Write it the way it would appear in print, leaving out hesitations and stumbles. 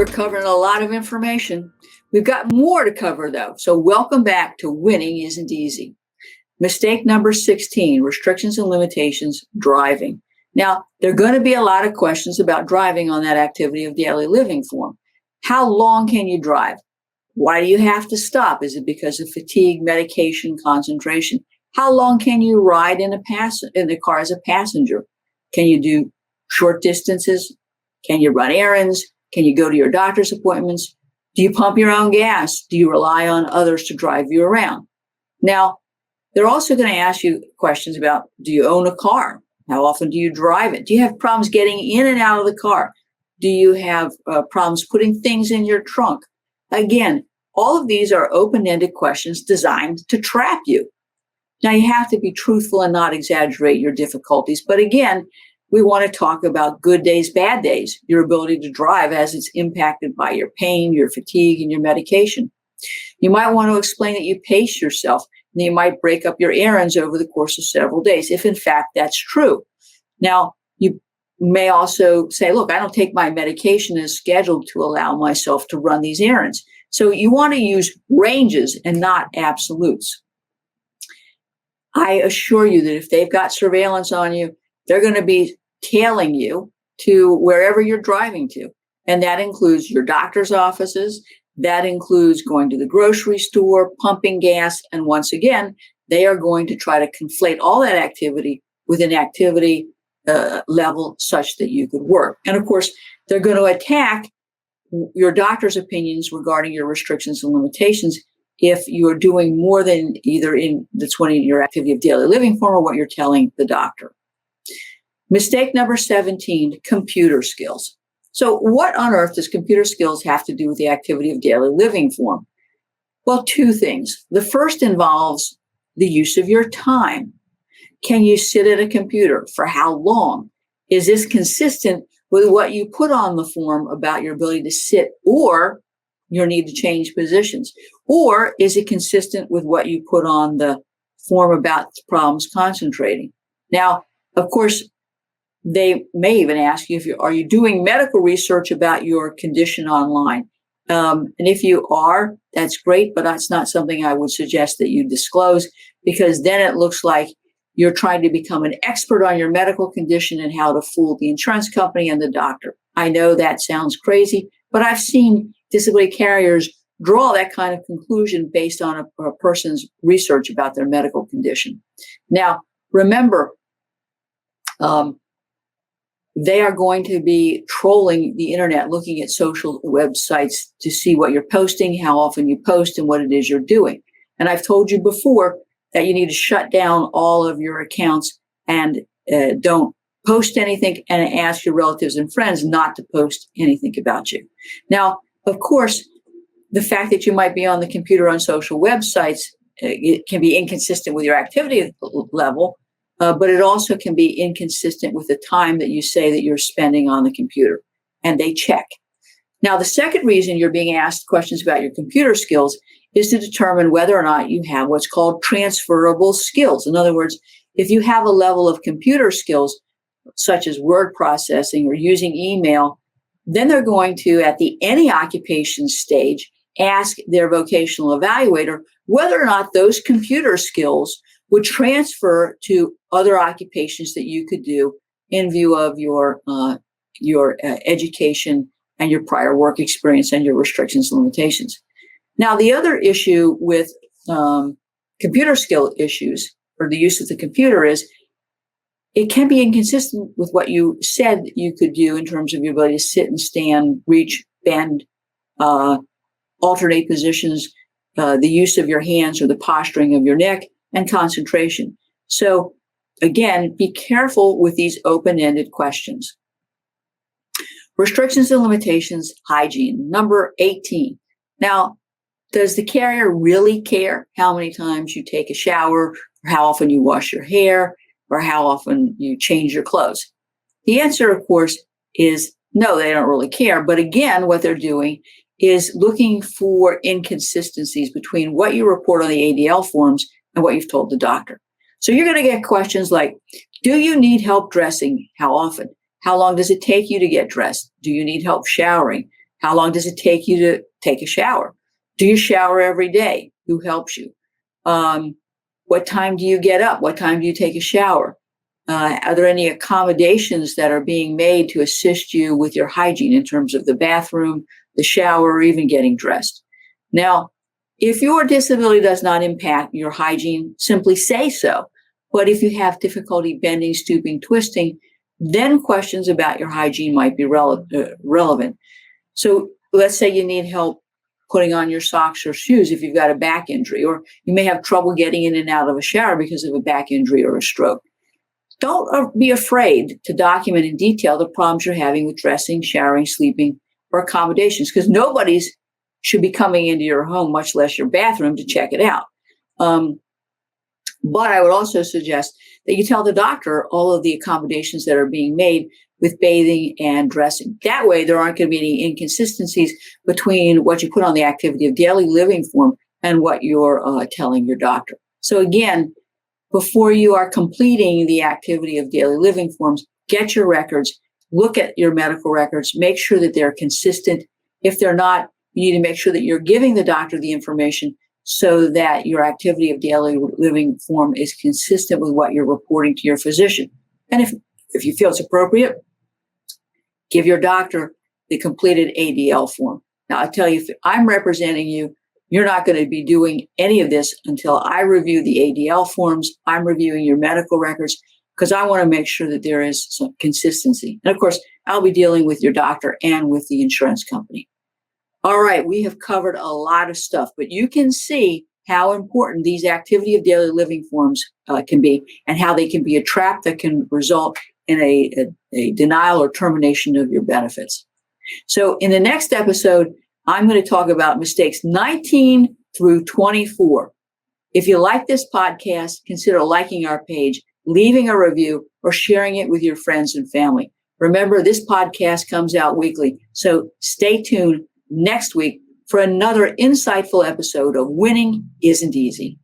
We're covering a lot of information. We've got more to cover, though. So welcome back to Winning Isn't Easy. Mistake number 16, restrictions and limitations, driving. Now, there are going to be a lot of questions about driving on that activity of daily living form. How long can you drive? Why do you have to stop? Is it because of fatigue, medication, concentration? How long can you ride in the car as a passenger? Can you do short distances? Can you run errands? Can you go to your doctor's appointments? Do you pump your own gas? Do you rely on others to drive you around? Now, they're also going to ask you questions about, do you own a car? How often do you drive it? Do you have problems getting in and out of the car? Do you have problems putting things in your trunk? Again, all of these are open-ended questions designed to trap you. Now, you have to be truthful and not exaggerate your difficulties. But again, we want to talk about good days, bad days, your ability to drive as it's impacted by your pain, your fatigue, and your medication. You might want to explain that you pace yourself, and you might break up your errands over the course of several days, if in fact that's true. Now, you may also say, look, I don't take my medication as scheduled to allow myself to run these errands. So you want to use ranges and not absolutes. I assure you that if they've got surveillance on you, they're going to be tailing you to wherever you're driving to. And that includes your doctor's offices. That includes going to the grocery store, pumping gas. And once again, they are going to try to conflate all that activity with an activity level such that you could work. And of course, they're going to attack your doctor's opinions regarding your restrictions and limitations if you're doing more than either in your activity of daily living form or what you're telling the doctor. Mistake number 17, computer skills. So what on earth does computer skills have to do with the activity of daily living form? Well, two things. The first involves the use of your time. Can you sit at a computer? For how long? Is this consistent with what you put on the form about your ability to sit or your need to change positions? Or is it consistent with what you put on the form about problems concentrating? Now, of course, they may even ask you are you doing medical research about your condition online? And if you are, that's great, but that's not something I would suggest that you disclose, because then it looks like you're trying to become an expert on your medical condition and how to fool the insurance company and the doctor. I know that sounds crazy, but I've seen disability carriers draw that kind of conclusion based on a person's research about their medical condition. Now, remember, they are going to be trolling the internet, looking at social websites to see what you're posting, how often you post, and what it is you're doing. And I've told you before that you need to shut down all of your accounts and don't post anything, and ask your relatives and friends not to post anything about you. Now, of course, the fact that you might be on the computer on social websites, it can be inconsistent with your activity level, but it also can be inconsistent with the time that you say that you're spending on the computer, and they check. Now, the second reason you're being asked questions about your computer skills is to determine whether or not you have what's called transferable skills. In other words, if you have a level of computer skills, such as word processing or using email, then they're going to, at the any occupation stage, ask their vocational evaluator whether or not those computer skills would transfer to other occupations that you could do in view of your education and your prior work experience and your restrictions and limitations. Now, the other issue with computer skill issues or the use of the computer is it can be inconsistent with what you said you could do in terms of your ability to sit and stand, reach, bend, alternate positions, the use of your hands or the posturing of your neck, and concentration. So again, be careful with these open-ended questions. Restrictions and limitations, hygiene, number 18. Now, does the carrier really care how many times you take a shower, or how often you wash your hair, or how often you change your clothes? The answer, of course, is no, they don't really care. But again, what they're doing is looking for inconsistencies between what you report on the ADL forms and what you've told the doctor. So you're going to get questions like, do you need help dressing? How often? How long does it take you to get dressed? Do you need help showering? How long does it take you to take a shower? Do you shower every day? Who helps you? What time do you get up? What time do you take a shower? Are there any accommodations that are being made to assist you with your hygiene in terms of the bathroom, the shower, or even getting dressed? Now, if your disability does not impact your hygiene, simply say so. But if you have difficulty bending, stooping, twisting, then questions about your hygiene might be relevant. So let's say you need help putting on your socks or shoes if you've got a back injury, or you may have trouble getting in and out of a shower because of a back injury or a stroke. Don't be afraid to document in detail the problems you're having with dressing, showering, sleeping, or accommodations, because nobody's should be coming into your home, much less your bathroom, to check it out. But I would also suggest that you tell the doctor all of the accommodations that are being made with bathing and dressing. That way, there aren't going to be any inconsistencies between what you put on the activity of daily living form and what you're telling your doctor. So again, before you are completing the activity of daily living forms, get your records, look at your medical records, make sure that they're consistent. If they're not, you need to make sure that you're giving the doctor the information so that your activity of daily living form is consistent with what you're reporting to your physician. And if you feel it's appropriate, give your doctor the completed ADL form. Now, I'll tell you, if I'm representing you, you're not going to be doing any of this until I review the ADL forms. I'm reviewing your medical records because I want to make sure that there is some consistency. And of course, I'll be dealing with your doctor and with the insurance company. All right, we have covered a lot of stuff, but you can see how important these activity of daily living forms can be, and how they can be a trap that can result in a denial or termination of your benefits. So in the next episode, I'm going to talk about mistakes 19 through 24. If you like this podcast, consider liking our page, leaving a review, or sharing it with your friends and family. Remember, this podcast comes out weekly, so stay tuned next week for another insightful episode of Winning Isn't Easy.